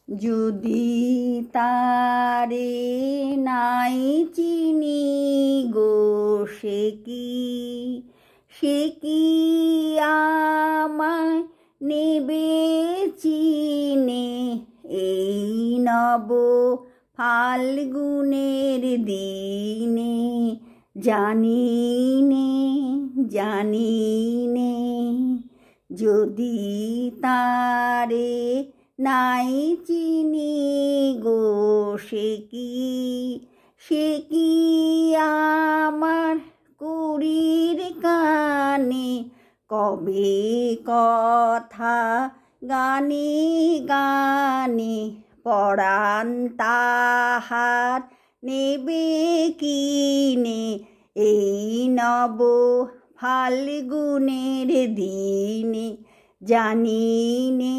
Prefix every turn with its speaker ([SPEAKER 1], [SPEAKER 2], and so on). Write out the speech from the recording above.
[SPEAKER 1] যদি তারে নাই চিনি গো সে কি আমায় নেবে চিনে এই নব ফাল্গুনের দিনে। জানি নে যদি তারে নাই চিনি গো সে কি আমার কুড়ির কানে কবে কথা গানে গানে পরাণ তাহার নেবে কিনে এই নব ফাল্গুনের দিনে। জানি নে